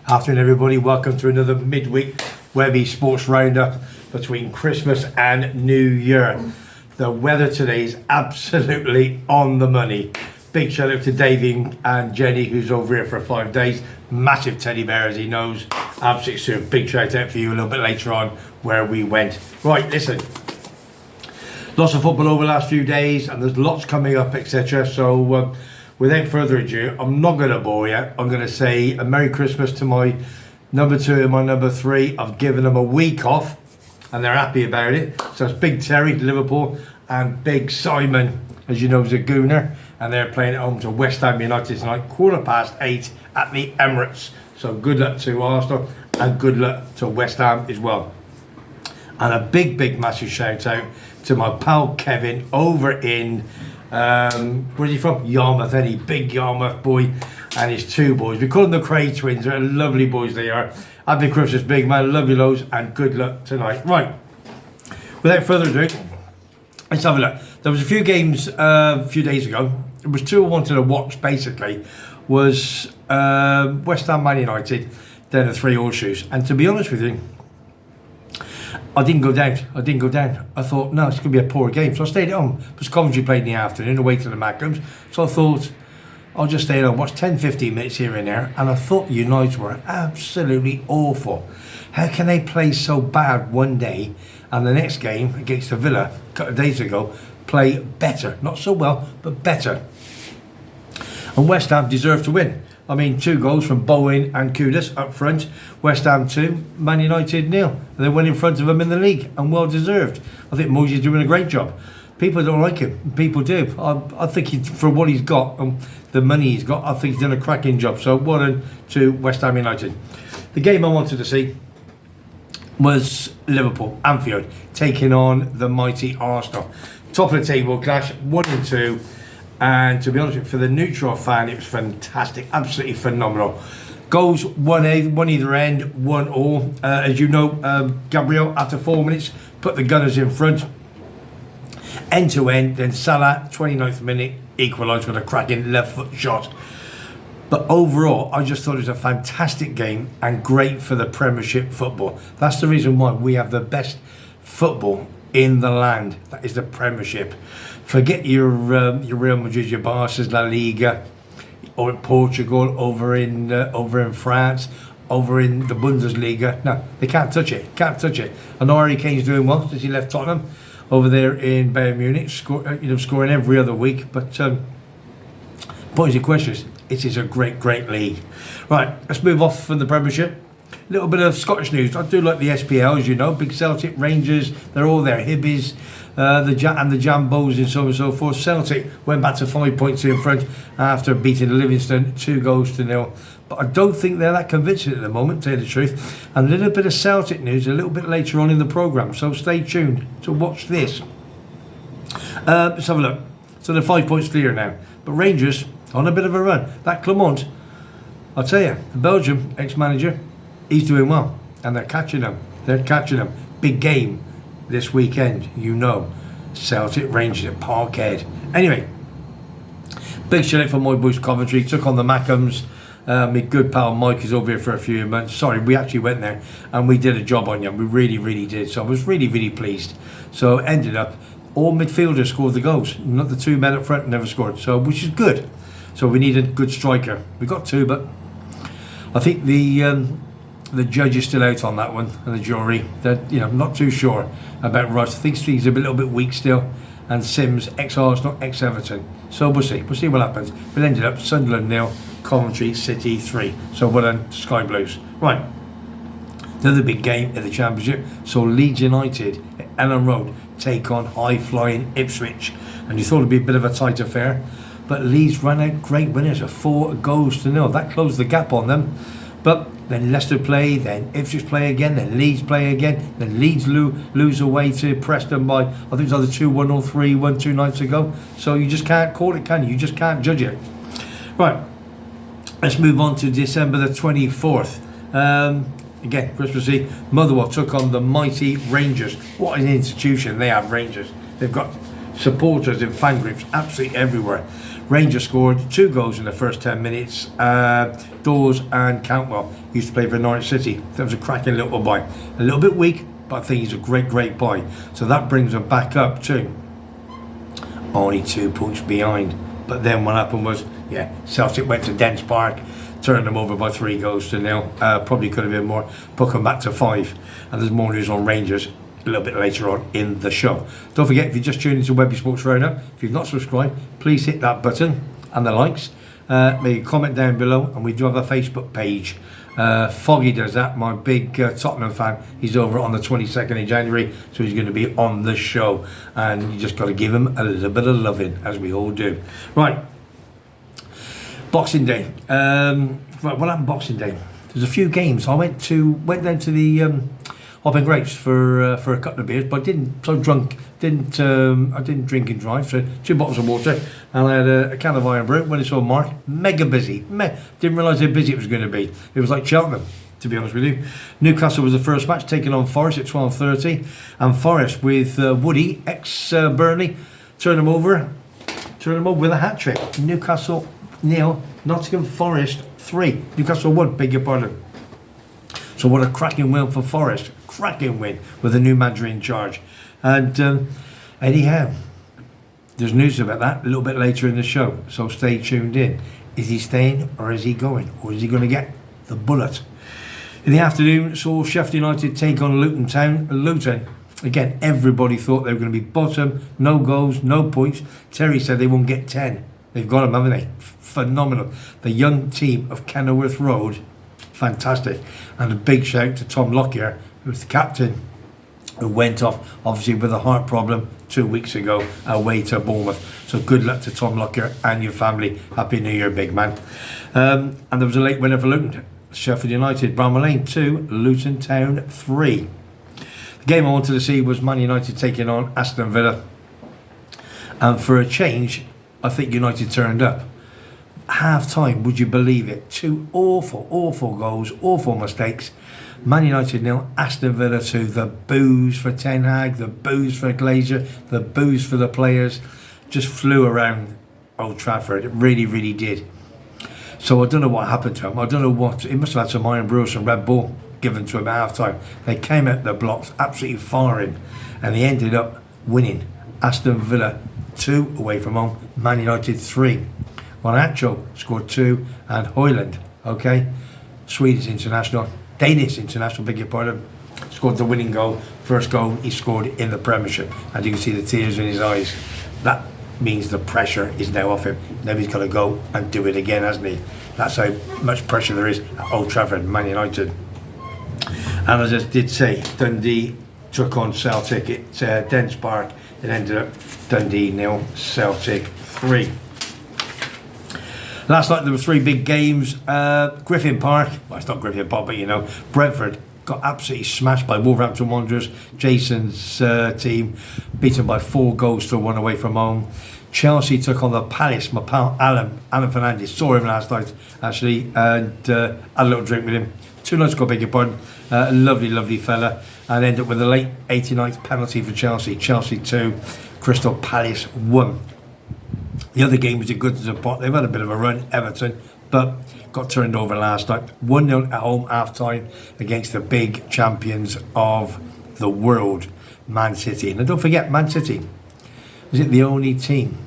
Afternoon, everybody. Welcome to another midweek WEBBY'S Sports Roundup between Christmas and New Year. The weather today is absolutely on the money. Big shout out to Davey and Jenny, who's over here for 5 days. Massive teddy bear, as he knows. Absolutely super. Big shout out for you a little bit later on where we went. Right, listen. Lots of football over the last few days, and there's lots coming up, etc. So, without further ado, I'm not going to bore you. I'm going to say a Merry Christmas to my number 2 and my number 3. I've given them a week off, and they're happy about it. So it's Big Terry, Liverpool, and Big Simon, as you know, is a Gooner, and they're playing at home to West Ham United tonight, 8:15 at the Emirates. So good luck to Arsenal, and good luck to West Ham as well. And a big, massive shout out to my pal Kevin over in, where's he from? Yarmouth, any big Yarmouth boy, and his 2 boys. We call them the Cray twins. They're lovely boys they are. Happy Christmas, big man. Love you loads, and good luck tonight. Right, without further ado, let's have a look. There was a few games a few days ago. It was 2 I wanted to watch, basically. Was West Ham Man United, then the 3 Horseshoes. And to be honest with you, I didn't go down. I thought, no, it's going to be a poor game. So I stayed at home, because Coventry played in the afternoon, away to the Mackems. So I thought, I'll just stay at home, watch 10-15 minutes here and there. And I thought United were absolutely awful. How can they play so bad one day, and the next game against the Villa, a couple of days ago, play better? Not so well, but better. And West Ham deserved to win. I mean, 2 goals from Bowen and Kudus up front. West Ham 2, Man United 0. And they went in front of them in the league, and well deserved. I think Mosey's doing a great job. People don't like him. People do. I think for what he's got and the money he's got, I think he's done a cracking job. So well done to West Ham United. The game I wanted to see was Liverpool, Anfield, taking on the mighty Arsenal. Top of the table clash, 1 and 2. And to be honest with you, for the neutral fan, it was fantastic, absolutely phenomenal. Goals, one either end, 1 all. As you know, Gabriel, after 4 minutes, put the Gunners in front, end to end. Then Salah, 29th minute, equalised with a cracking left foot shot. But overall, I just thought it was a fantastic game and great for the Premiership football. That's the reason why we have the best football in the land. That is the Premiership. Forget your Real Madrid, your Barca's, La Liga, or in Portugal, over in France, over in the Bundesliga. No, they can't touch it. I know Harry Kane's doing well since he left Tottenham over there in Bayern Munich, scoring every other week. But point of question is, it is a great league. Right, let's move off from the Premiership. A little bit of Scottish news. I do like the SPL, as you know. Big Celtic, Rangers, they're all there. Hibbies, the Jambos and so on and so forth. Celtic went back to 5 points in front after beating Livingston 2-0. But I don't think they're that convincing at the moment, to tell you the truth. And a little bit of Celtic news a little bit later on in the programme. So stay tuned to watch this. Let's have a look. So they're 5 points clear now. But Rangers on a bit of a run. That Clement, I'll tell you, the Belgium ex-manager, he's doing well, and they're catching him. Big game this weekend, you know. Celtic Rangers at Parkhead. Anyway, big shout out for my boys Coventry. Took on the Mackems. My good pal Mike is over here for a few months. Sorry, we actually went there and we did a job on you. We really did. So I was really pleased. So ended up all midfielders scored the goals. Not the 2 men up front never scored. So which is good. So we need a good striker. We got 2, but I think the judge is still out on that one, and the jury. They're not too sure about Russ. I think he's a little bit weak still, and Sims, ex-Arsenal, ex-Everton. So we'll see what happens. But it ended up Sunderland 0, Coventry City 3. So well done, Sky Blues. Right, another big game in the Championship. So Leeds United at Ellen Road take on high-flying Ipswich, and you thought it'd be a bit of a tight affair, but Leeds ran out great winners of 4-0. That closed the gap on them. But then Leicester play, then Ipswich play again, then Leeds play again, then Leeds lose away to Preston by, I think it was either 2-1 or 3-1 2 nights ago. So you just can't call it, can you? You just can't judge it. Right, let's move on to December the 24th. Again, Christmas Eve, Motherwell took on the mighty Rangers. What an institution they have, Rangers. They've got supporters and fan groups absolutely everywhere. Rangers scored 2 goals in the first 10 minutes. Dawes and Cantwell used to play for Norwich City. That was a cracking little buy. A little bit weak, but I think he's a great buy. So that brings them back up to only 2 points behind. But then what happened was, Celtic went to Dens Park, turned them over by 3 goals to 0. Probably could have been more, put them back to 5. And there's more news on Rangers a little bit later on in the show. Don't forget, if you just tuned into Webby Sports Roundup, if you've not subscribed, please hit that button and the likes. Make a comment down below, and we do have a Facebook page. Foggy does that, my big Tottenham fan. He's over on the 22nd of January, so he's going to be on the show, and you just got to give him a little bit of loving, as we all do. Right, Boxing Day. Right, what happened Boxing Day? There's a few games. I went down to the Hop and Grapes for a couple of beers, but I didn't drink and drive, so 2 bottles of water, and I had a can of Iron Brew. When I saw Mark, mega busy. Didn't realise how busy it was going to be. It was like Cheltenham, to be honest with you. Newcastle was the first match, taking on Forest at 12:30, and Forest with Woody, ex-Burnley, turned them over with a hat-trick. Newcastle 0, Nottingham Forest 3. Newcastle 1, beg your pardon. So what a cracking win for Forest. Cracking win with a new manager in charge. And anyhow, there's news about that a little bit later in the show, so stay tuned in. Is he staying or is he going? Or is he going to get the bullet? In the afternoon, saw Sheffield United take on Luton Town. Luton, again, everybody thought they were going to be bottom, no goals, no points. Terry said they won't get 10. They've got them, haven't they? Phenomenal. The young team of Kenilworth Road, fantastic. And a big shout to Tom Lockyer, who was the captain, who went off, obviously, with a heart problem 2 weeks ago, away to Bournemouth. So good luck to Tom Lockyer and your family. Happy New Year, big man. And there was a late winner for Luton. Sheffield United, Bramall Lane 2, Luton Town 3. The game I wanted to see was Man United taking on Aston Villa. And for a change, I think United turned up. Half time, would you believe it? 2 awful goals, awful mistakes. Man United 0, Aston Villa 2. The boos for Ten Hag, the boos for Glazer, the boos for the players. Just flew around Old Trafford. It really did. So I don't know what happened to him. I don't know what. He must have had some Iron Brew, some Red Bull given to him at half time. They came out the blocks absolutely firing, and they ended up winning. Aston Villa 2 away from home, Man United 3. Monacho scored 2, and Højlund, Danish international, beg your pardon, scored the winning goal. First goal he scored in the Premiership, and you can see the tears in his eyes. That means the pressure is now off him. Now he's got to go and do it again, hasn't he? That's how much pressure there is at Old Trafford, Man United. And as I did say, Dundee took on Celtic at Dens Park. It ended up Dundee 0, Celtic 3. Last night there were 3 big games. Griffin Park, well, it's not Griffin Park, but Brentford got absolutely smashed by Wolverhampton Wanderers. Jason's team beaten by 4 goals to 1 away from home. Chelsea took on the Palace. My pal Alan Fernandez, saw him last night actually, and had a little drink with him. 2 nights ago, beg your pardon. Lovely fella, and ended up with a late 89th penalty for Chelsea. Chelsea 2, Crystal Palace 1. The other game was a good as a pot. They've had a bit of a run, Everton, but got turned over last night. 1-0 at home half time against the big champions of the world, Man City. And don't forget, Man City was it the only team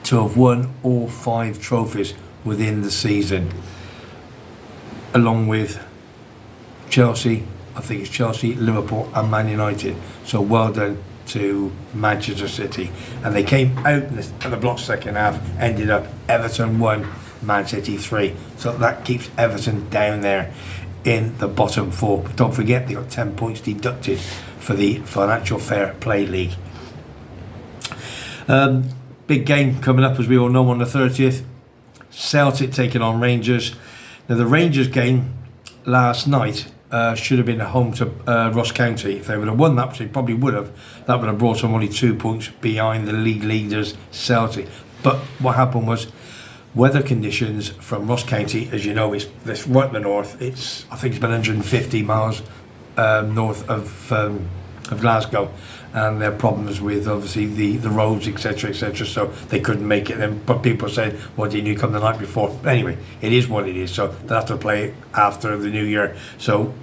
to have won all 5 trophies within the season, along with Chelsea. I think it's Chelsea, Liverpool and Man United. So well done to Manchester City. And they came out in the block second half, ended up Everton 1, Man City 3. So that keeps Everton down there in the bottom 4. But don't forget, they got 10 points deducted for the Financial Fair Play League. Big game coming up, as we all know, on the 30th. Celtic taking on Rangers. Now the Rangers game last night should have been at home to Ross County. If they would have won that, which they probably would have, that would have brought them only 2 points behind the league leaders, Celtic. But what happened was weather conditions from Ross County, as you know, it's right in the north. I think it's about 150 miles north of of Glasgow, and their problems with obviously the roads, etc., so they couldn't make it. But people said, "Well, didn't you come the night before?" But anyway, it is what it is. So they'll have to play after the New Year. So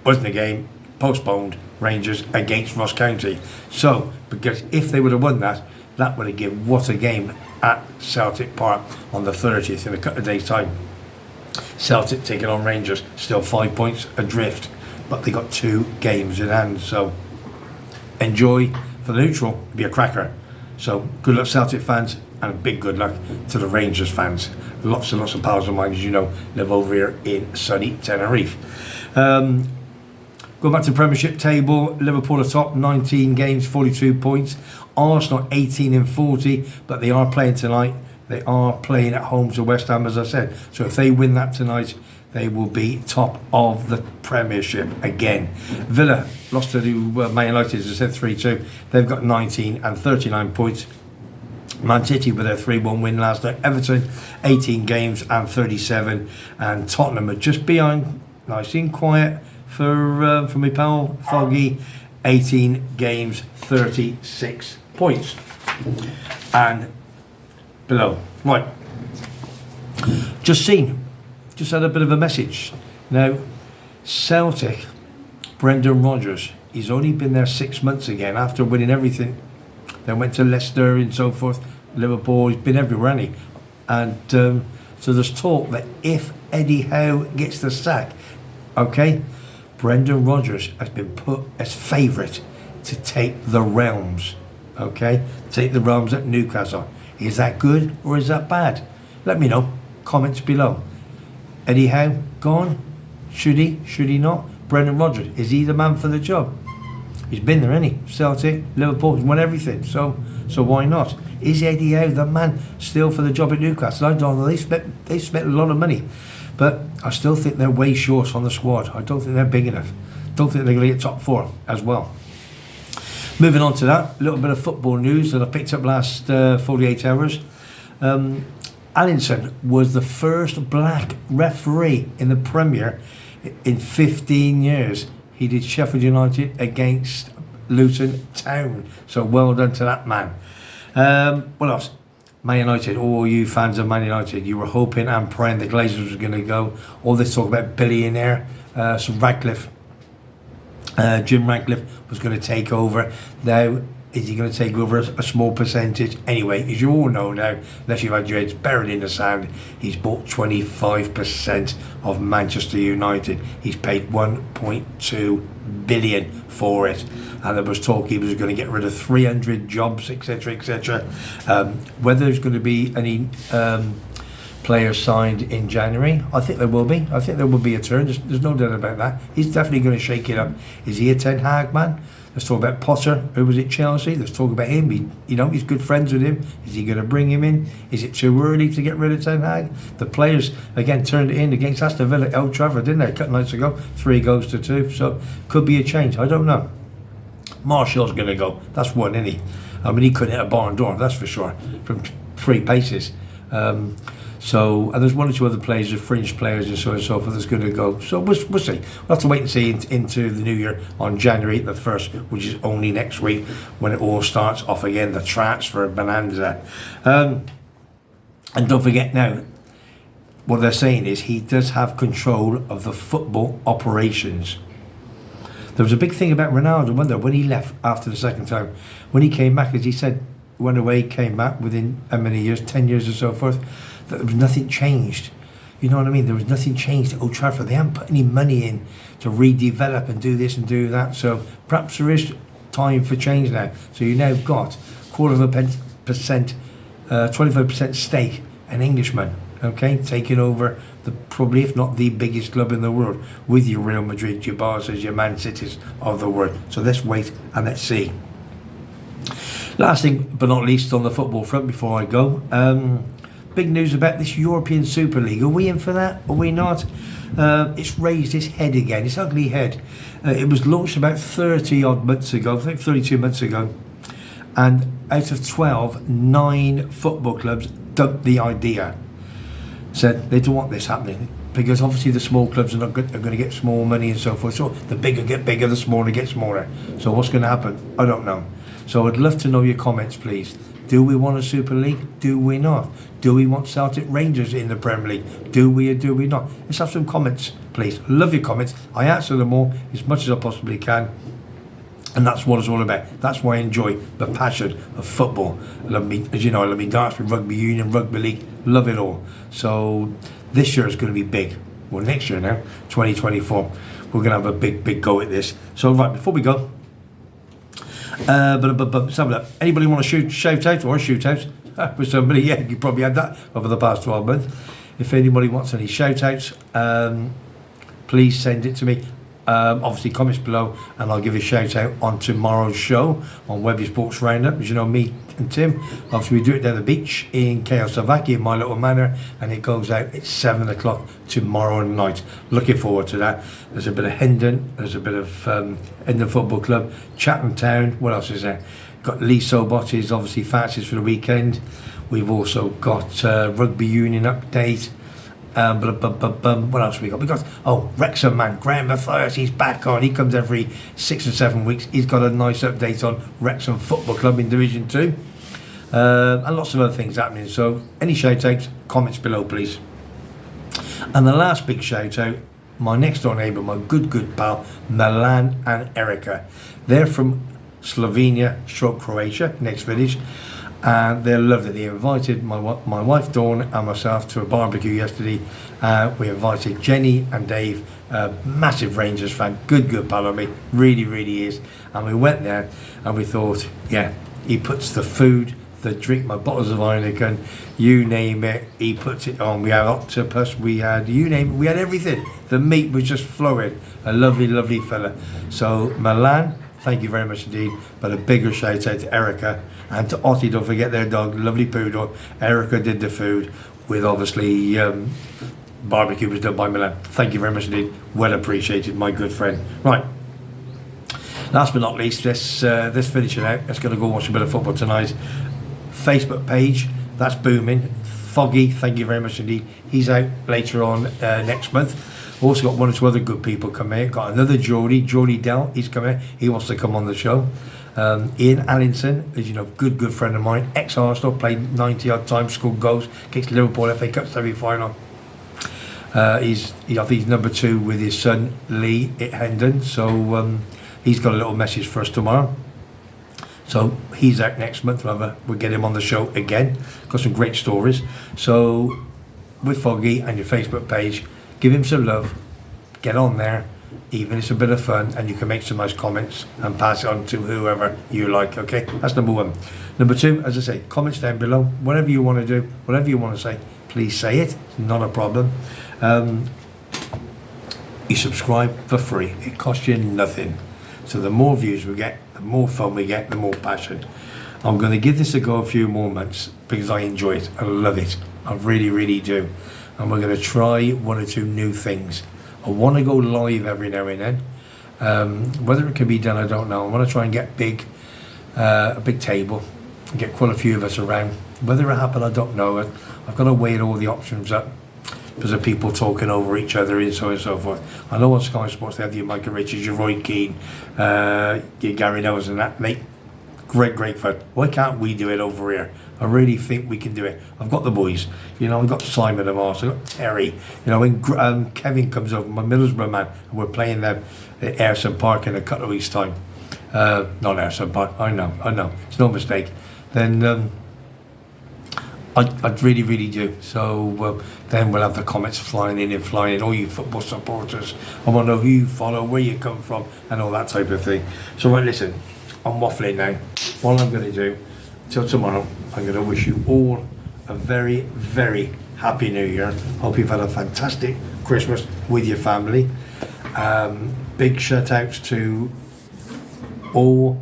wasn't a game, postponed. Rangers against Ross County. So because if they would have won that, that would have given what a game at Celtic Park on the 30th in a couple of days' time. Celtic taking on Rangers, still 5 points adrift, but they got 2 games in hand. So enjoy for the neutral, it'll be a cracker. So good luck Celtic fans, and a big good luck to the Rangers fans. Lots and lots of pals of mine, as you know, live over here in sunny Tenerife. Going back to the Premiership table, Liverpool are top, 19 games, 42 points. Arsenal 18 and 40, but they are playing tonight. They are playing at home to West Ham, as I said. So if they win that tonight, they will be top of the Premiership again. Villa lost to Man United, as I said, 3-2. They've got 19 and 39 points. Man City with their 3-1 win last night. Everton, 18 games and 37. And Tottenham are just behind, nice and quiet for my pal Foggy, 18 games, 36 points. And below. Right. Just had a bit of a message. Now, Celtic, Brendan Rodgers, he's only been there 6 months again after winning everything. Then went to Leicester and so forth, Liverpool, he's been everywhere, hasn't he? And so there's talk that if Eddie Howe gets the sack, okay, Brendan Rodgers has been put as favourite to take the realms, okay? Take the realms at Newcastle. Is that good or is that bad? Let me know. Comments below. Eddie Howe gone? Should he? Should he not? Brendan Rodgers, is he the man for the job? He's been there, hasn't he? Celtic, Liverpool, he's won everything. So why not? Is Eddie Howe the man still for the job at Newcastle? I don't know. They spent a lot of money, but I still think they're way short on the squad. I don't think they're big enough. Don't think they're going to get top 4 as well. Moving on to that, a little bit of football news that I picked up last 48 hours. Allinson was the first black referee in the Premier in 15 years. He did Sheffield United against Luton Town. So well done to that man. What else? Man United, all you fans of Man United, you were hoping and praying the Glazers were going to go. All this talk about billionaire, so Radcliffe, Jim Radcliffe was going to take over. Now, is he going to take over a small percentage? Anyway, as you all know now, unless you've had your heads buried in the sand, he's bought 25% of Manchester United. He's paid 1.2 billion for it. And there was talk he was going to get rid of 300 jobs, etc. Whether there's going to be any players signed in January, I think there will be. I think there will be a turn. There's no doubt about that. He's definitely going to shake it up. Is he a Ten Hag man? Let's talk about Potter, who was at Chelsea. Let's talk about him. He's good friends with him. Is he going to bring him in? Is it too early to get rid of Ten Hag? The players, again, turned it in against Aston Villa at Old Trafford, didn't they? A couple nights ago. 3 goals to 2. So, could be a change. I don't know. Martial's going to go. That's one, isn't he? I mean, he couldn't hit a barn door, that's for sure, from 3 paces. And there's 1 or 2 other players, fringe players and so on and so forth, that's going to go. So we'll see. We'll have to wait and see into the new year on January the 1st, which is only next week when it all starts off again, the transfer bonanza. And don't forget now, what they're saying is he does have control of the football operations. There was a big thing about Ronaldo, wasn't there, when he left after the second time. When he came back, as he said, went away, came back within how many years, 10 years or so forth, that there was nothing changed. You know what I mean? There was nothing changed at Old Trafford. They haven't put any money in to redevelop and do this and do that. So perhaps there is time for change now. So you now got 25% stake, an Englishman, okay, taking over the probably, if not the biggest club in the world, with your Real Madrid, your Barca's, your Man Cities of the world. So let's wait and let's see. Last thing but not least on the football front before I go, big news about this European Super League. Are we in for that? Are we not? It's raised its head again, its ugly head. It was launched about 30 odd months ago, I think 32 months ago. And out of 12, 9 football clubs dumped the idea. Said they don't want this happening. because obviously the small clubs are going to get small money and so forth. So the bigger get bigger, the smaller get smaller. So what's going to happen? I don't know. So I'd love to know your comments, please. Do we want a Super League? Do we not? Do we want Celtic Rangers in the Premier League? Do we or do we not? Let's have some comments, please. Love your comments. I answer them all as much as I possibly can. And that's what it's all about. That's why I enjoy the passion of football. I love me, as you know, I love me darts with rugby union, rugby league, love it all. So this year is going to be big. Well, next year now, 2024, we're going to have a big go at this. So right, before we go, let's have a look. Anybody want to shout out or shoot out with somebody? Yeah, you probably had that over the past 12 months. If anybody wants any shout outs, please send it to me. Obviously comments below, and I'll give a shout out on tomorrow's show on WEBBY'S Sports Roundup. As you know, me and Tim, obviously we do it down the beach in Slovakia, my little manor, and it goes out at 7 o'clock tomorrow night. Looking forward to that. There's a bit of Hendon, there's a bit of Hendon Football Club, Chatham Town, what else is there? Got Lee Sobot's obviously fancies for the weekend. We've also got rugby union update. What else we got? We got Wrexham man, Graham Mathias, he's back on. He comes every 6 or 7 weeks. He's got a nice update on Wrexham Football Club in Division 2. And lots of other things happening. So any shout outs, comments below please. And the last big shout out, my next door neighbour, my good pal, Milan and Erica. They're from Slovenia, Croatia, next village. And they're lovely. They invited my wife Dawn and myself to a barbecue yesterday. We invited Jenny and Dave, massive Rangers fan, good pal of me, really is. And we went there and we thought, yeah, he puts the food, the drink, my bottles of Heineken, you name it, he puts it on. We had octopus, we had, you name it, we had everything. The meat was just flowing. A lovely fella. So Milan, thank you very much indeed. But a bigger shout out to Erica and to Ottie, don't forget their dog, lovely poodle. Erica did the food with obviously barbecue was done by Milan. Thank you very much indeed. Well appreciated, my good friend. Right. Last but not least, let's finish it out. Let's go watch a bit of football tonight. Facebook page, that's booming. Foggy, thank you very much indeed. He's out later on next month. Also got one or two other good people coming in. Got another Geordie Dell, he's coming in. He wants to come on the show. Ian Allinson, as you know, good friend of mine, ex-Arsenal, played 90 odd times, scored goals against Liverpool FA Cup semi-final. I think he's number 2 with his son Lee at Hendon, so he's got a little message for us tomorrow. So he's out next month. We'll get him on the show again. Got some great stories. So with Foggy and your Facebook page, give him some love, get on there, even it's a bit of fun, and you can make some nice comments and pass it on to whoever you like, okay? That's number 1. Number 2, as I say, comments down below, whatever you want to do, whatever you want to say, please say it, not a problem. You subscribe for free, it costs you nothing. So the more views we get, the more fun we get, the more passion. I'm going to give this a go a few more months because I enjoy it, I love it, I really do. And we're going to try 1 or 2 new things. I want to go live every now and then. Whether it can be done, I don't know. I want to try and get a big table, and get quite a few of us around. Whether it happen, I don't know. I've got to weigh all the options up because of people talking over each other and so on and so forth. I know on Sky Sports they have your Michael Richards, your Roy Keane, your Gary Knowles and that, mate. Great fun. Why can't we do it over here? I really think we can do it. I've got the boys, you know, I've got Simon of ours, I've got Terry, you know, when Kevin comes over, my Middlesbrough man, and we're playing them at Ayrton Park in a couple of weeks' time. Not Ayrton Park, I know, it's no mistake. Then I really do. So then we'll have the comments flying in, all you football supporters. I want to know who you follow, where you come from, and all that type of thing. So right, listen, I'm waffling now. What I'm going to do, till tomorrow, I'm going to wish you all a very happy New Year. Hope you've had a fantastic Christmas with your family. Big shout outs to all,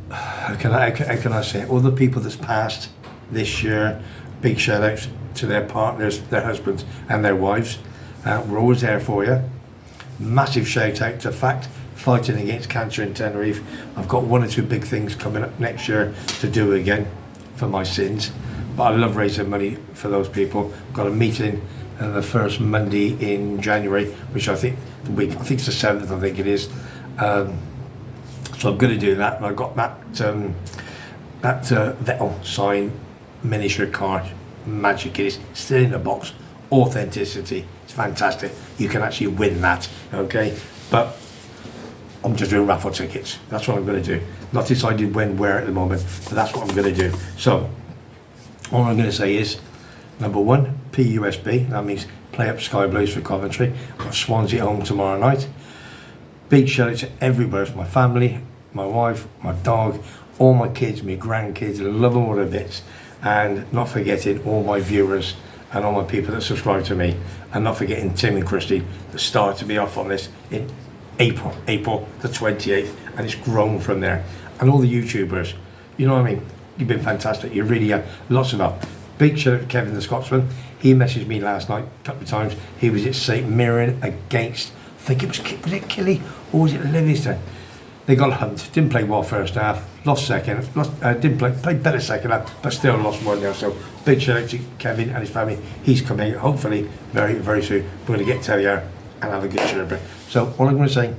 how can I say it? All the people that's passed this year. Big shout outs to their partners, their husbands and their wives. We're always there for you. Massive shout out to Fact, fighting against cancer in Tenerife. I've got 1 or 2 big things coming up next year to do again for my sins, but I love raising money for those people. I've got a meeting and the first Monday in January, which I think it's the 7th, I think it is. So I'm going to do that, and I got that Vettel signed miniature card, magic. It is still in the box, authenticity. It's fantastic. You can actually win that, okay? But I'm just doing raffle tickets. That's what I'm going to do. Not decided when, where at the moment, but that's what I'm going to do. So all I'm going to say is, number 1, PUSB. That means play up Sky Blues for Coventry. I've got Swansea home tomorrow night. Big shout out to everybody, my family, my wife, my dog, all my kids, my grandkids. I love them all to bits. And not forgetting all my viewers and all my people that subscribe to me. And not forgetting Tim and Christy that started to be off on this in April the 28th. And it's grown from there. And all the YouTubers, you know what I mean? You've been fantastic. You really have. Lots of help. Big shout out to Kevin the Scotsman. He messaged me last night a couple of times. He was at St Mirren against, I think was it Killy or was it Livingston? They got humped. Didn't play well first half. Lost second. Didn't play better second half, but still lost 1-0. So big shout out to Kevin and his family. He's coming hopefully very, very soon. We're going to get together and have a good sherbet. So all I'm going to say,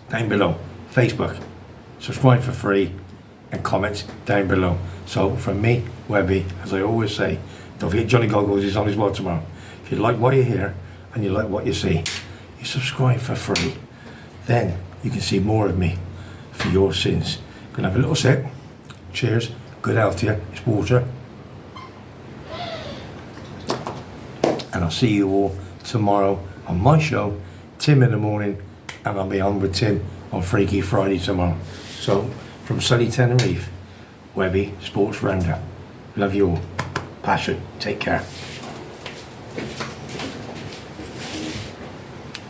down below, Facebook, subscribe for free and comments down below. So from me, Webby, as I always say, don't forget Johnny Goggles is on his wall tomorrow. If you like what you hear and you like what you see, you subscribe for free. Then you can see more of me for your sins. Gonna have a little sip. Cheers. Good health to you. It's water. And I'll see you all tomorrow on my show, Tim in the morning, and I'll be on with Tim on Freaky Friday tomorrow. So from sunny Tenerife, Webby Sports Roundup. Love you all. Passion. Take care.